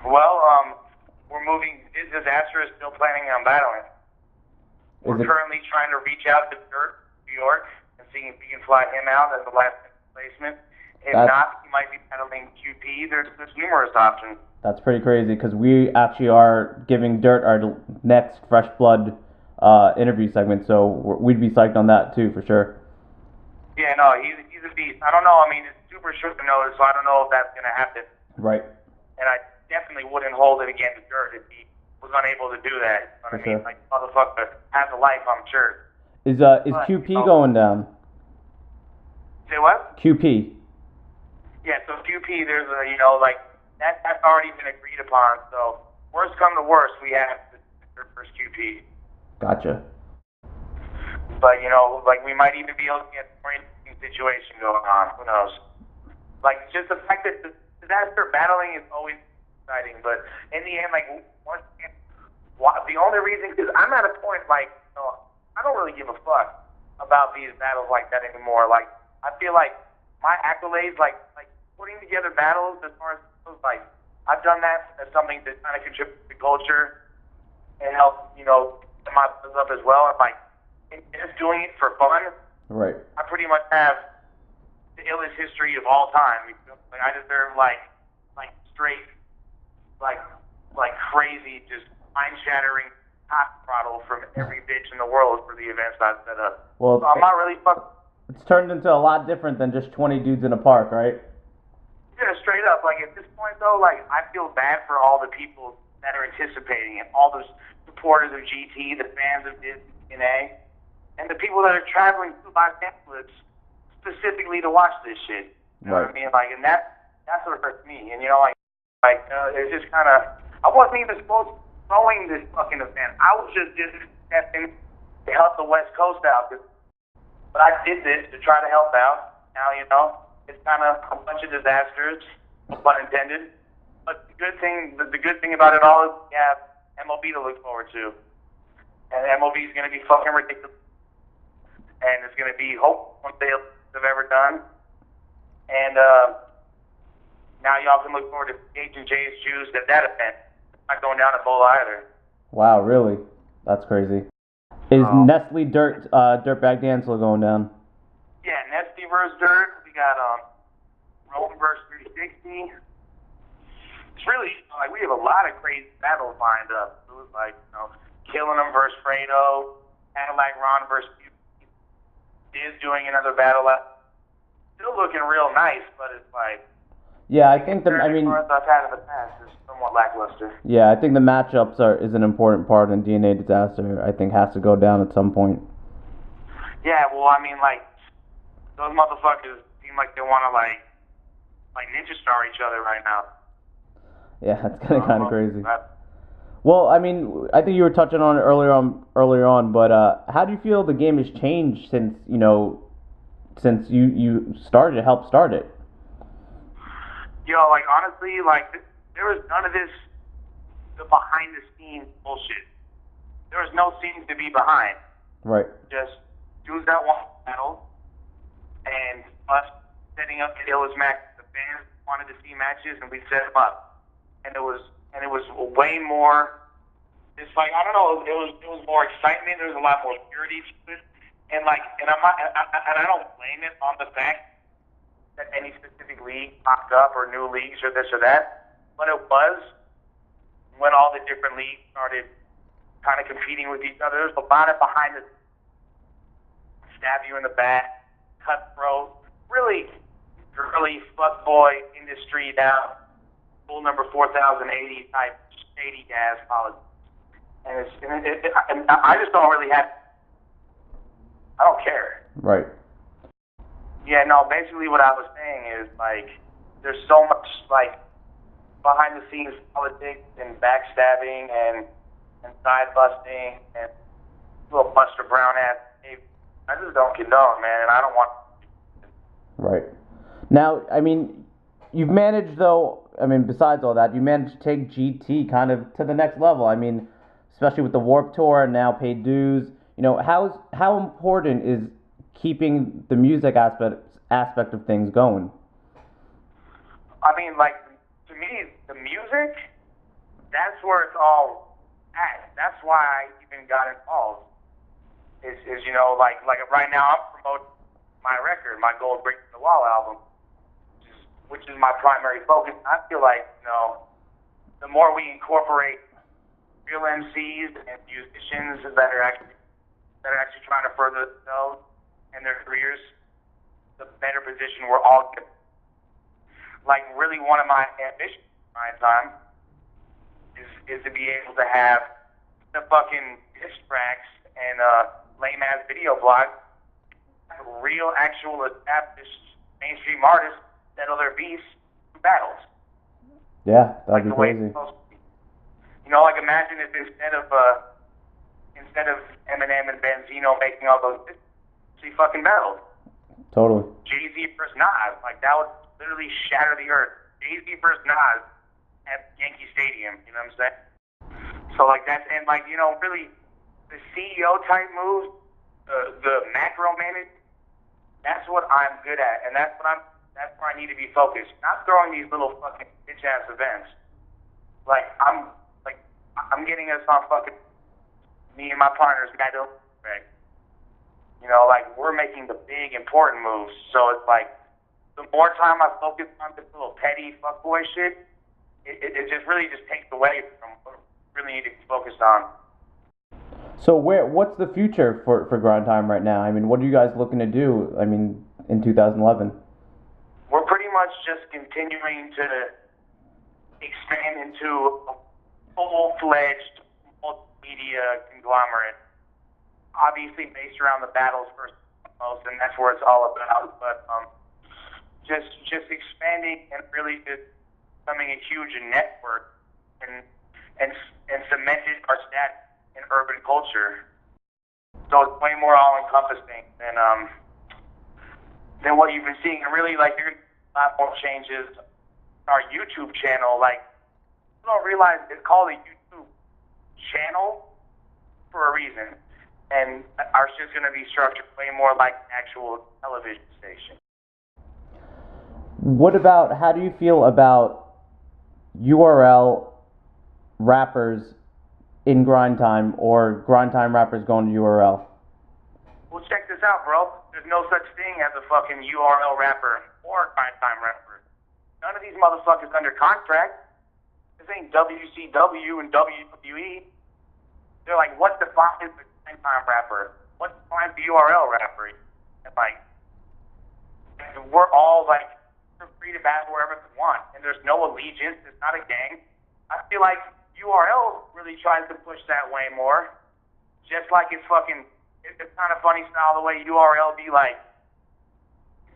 Well, we're moving. Disaster is still planning on battling. We're currently trying to reach out to Dirt, New York, and see if we can fly him out as the last replacement. If not, he might be battling QP. There's numerous options. That's pretty crazy because we actually are giving Dirt our next Fresh Blood interview segment, so we'd be psyched on that too for sure. Yeah, no, he's a beast. I don't know. I mean, it's super short notice, so I don't know if that's gonna happen. Right. And I definitely wouldn't hold it against Dirt if he was unable to do that. You know what I mean? Like, motherfucker has a life, I'm sure. Is QP going down? Say what? QP. Yeah, so QP, there's a, like, that's already been agreed upon. So, worst come to worst, we have the first QP. Gotcha. But, like, we might even be able to get a more interesting situation going on. Who knows? Like, just the fact that the disaster battling is always exciting. But in the end, like, the only reason, because I'm at a point, like, I don't really give a fuck about these battles like that anymore. Like, I feel like my accolades, like putting together battles as far as, like, I've done that as something to kind of contribute to culture and help, get my buzz up as well. And, like, just doing it for fun. Right. I pretty much have the illest history of all time. Like, I deserve, like straight, like crazy, just mind-shattering hot throttle from every bitch in the world for the events I've set up. Well, so I'm not really It's turned into a lot different than just 20 dudes in a park, right? Yeah, straight up. Like, at this point, though, like, I feel bad for all the people that are anticipating it, all those supporters of GT, the fans of DNA, and the people that are traveling to Los Angeles specifically to watch this shit. You know what I mean? Like, and that's what hurts me. And, it's just kind of, I wasn't even supposed to be throwing this fucking event. I was just stepping to help the West Coast out. But I did this to try to help out. Now, it's kind of a bunch of disasters, no pun intended. But the good thing about it all is we have MLB to look forward to. And MLB is going to be fucking ridiculous. And it's going to be hope one day they've ever done. And now y'all can look forward to H and J's Juice at that event. It's not going down at Bola either. Wow, really? That's crazy. Is Nestle Dirtbag D'Angelo going down? Yeah, Nestle versus Dirt. We got Roman versus 360. It's really, like, we have a lot of crazy battles lined up. It was like, Killing Him versus Fredo, Cadillac Ron versus Diz doing another battle. Still looking real nice, but it's like, yeah, I think I've had in the past is somewhat lackluster. Yeah, I think the matchups is an important part in DNA Disaster. I think has to go down at some point. Yeah, well, I mean, like, those motherfuckers seem like they want to like ninja star each other right now. Yeah, that's kind of crazy. Well, I mean, I think you were touching on it earlier on, but how do you feel the game has changed since you helped start it? Like, honestly, like, there was none of this, the behind-the-scenes bullshit. There was no scenes to be behind. Right. Just dudes that want battle, and us setting up the illest match. The fans wanted to see matches, and we set them up. And it was way more, it's like, I don't know, it was more excitement. There was a lot more purity to it. And, like, and I don't blame it on the fact that any specific league popped up or new leagues or this or that. But it was when all the different leagues started kind of competing with each other. There's a lot of behind the stab you in the back, cutthroat, really girly fuckboy industry now, rule number 4080 type shady gas politics. And I just don't really have, I don't care. Right. Yeah, no, basically what I was saying is, like, there's so much, like, behind-the-scenes politics and backstabbing and side-busting and little Buster Brown-ass. I just don't condone, man, and I don't want... Right. Now, I mean, you've managed, though, besides all that, you managed to take GT kind of to the next level. I mean, especially with the Warped Tour and now paid dues. How important is keeping the music aspect of things going? I mean, like, to me, the music that's where it's all at. That's why I even got involved. Is you know, like right now I'm promoting my record, my Gold Breaking the Wall album, which is my primary focus. I feel like, you know, the more we incorporate real MCs and musicians that are actually trying to further themselves and their careers, the better position we're all in. Like, really, one of my ambitions in my time is to be able to have the fucking diss tracks and lame ass video blogs, real, actual, established mainstream artists settle their beefs through battles. Yeah, that'd be Way crazy. You know, like, imagine if instead of Eminem and Benzino making all those, she fucking battled. Totally. Jay-Z versus Nas, like, that would literally shatter the earth. Jay-Z versus Nas at Yankee Stadium, you know what I'm saying? So, like, that's, and, like, you know, really, the CEO type moves, the macro management, that's what I'm good at, and that's where I need to be focused. Not throwing these little fucking bitch-ass events. Like, I'm getting us on fucking, me and my partners, we got to, you know, like, we're making the big, important moves. So it's like, the more time I focus on this little petty fuckboy shit, it just really just takes away from what we really need to be focused on. So what's the future for Grind Time right now? I mean, what are you guys looking to do, I mean, in 2011? We're pretty much just continuing to expand into a full-fledged multimedia conglomerate. Obviously based around the battles first and foremost, and that's where it's all about. But just expanding and really just becoming a huge network and cemented our status in urban culture. So it's way more all-encompassing than what you've been seeing. And really, like, there's a lot more changes. Our YouTube channel, like, people don't realize it's called a YouTube channel for a reason. And our shit's going to be structured way more like an actual television station. How do you feel about URL rappers in Grind Time, or Grind Time rappers going to URL? Well, check this out, bro. There's no such thing as a fucking URL rapper or a Grind Time rapper. None of these motherfuckers under contract. This ain't WCW and WWE. They're like, what defines the Grind Time rapper? What defines the URL rapper? And, like, we're all, like, free to battle wherever we want. And there's no allegiance. It's not a gang. I feel like URL really tries to push that way more. Just like it's kind of funny style the way URL be like,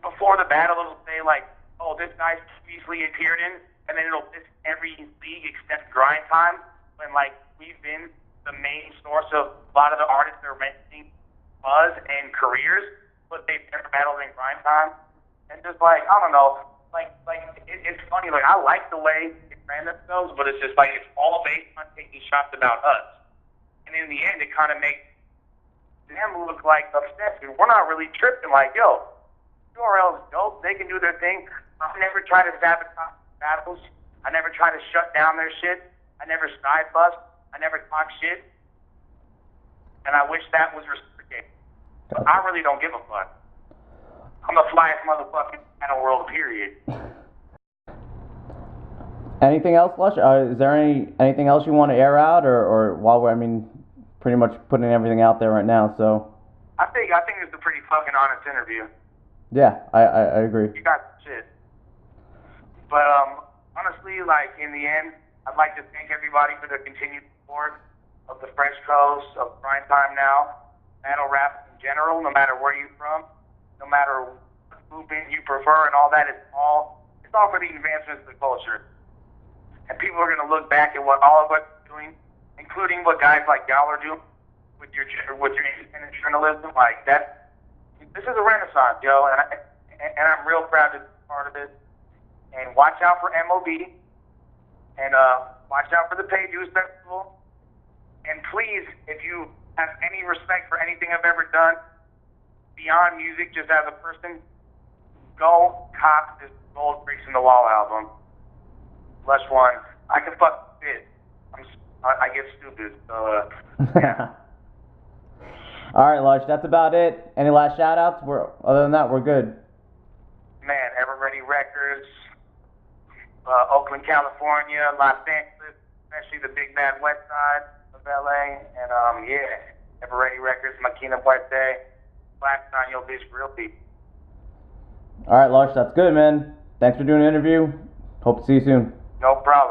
before the battle it'll say like, oh, this guy's previously appeared in, and then it'll list every league except Grind Time, when like we've been the main source of a lot of the artists that are mentioning buzz and careers, but they've never battled in Grind Time. And just like, I don't know, it's funny, like I like the way they ran themselves, but it's just like it's all based on taking shots about us. And in the end, it kind of makes them look like upset, and we're not really tripping. Like, yo, URL is dope. They can do their thing. I never try to sabotage battles. I never try to shut down their shit. I never side bust. I never talk shit. And I wish that was reciprocated. But I really don't give a fuck. I'm the flyest motherfucker in the world, period. Anything else, Lush? Is there anything else you want to air out, or while we're, pretty much putting everything out there right now, so. I think it's a pretty fucking honest interview. Yeah, I agree. You got shit. But honestly, like in the end, I'd like to thank everybody for their continued support of the Fresh Coast, of Grind Time Now, battle rap in general, no matter where you're from, no matter what movement you prefer and all that. It's all for the advancements of the culture. And people are going to look back at what all of us are doing, including what guys like y'all are doing with your independent journalism. Like that, this is a renaissance, yo, and I'm real proud to be part of it. And watch out for MOB, and watch out for the Pay Dues Festival. And please, if you have any respect for anything I've ever done beyond music, just as a person, go cop this Gold Breaking the Wall album. Lush One. I can fuck it. I'm I get stupid. So, yeah. All right, Lush, that's about it. Any last shout-outs? Other than that, we're good. Man, Ever Ready Records, Oakland, California, Los Angeles, especially the big bad west side of LA, and yeah, Ever Ready Records, Maquina Muerte, Black Daniel Beach Realty. All right, Lush, that's good, man. Thanks for doing the interview. Hope to see you soon. No problem.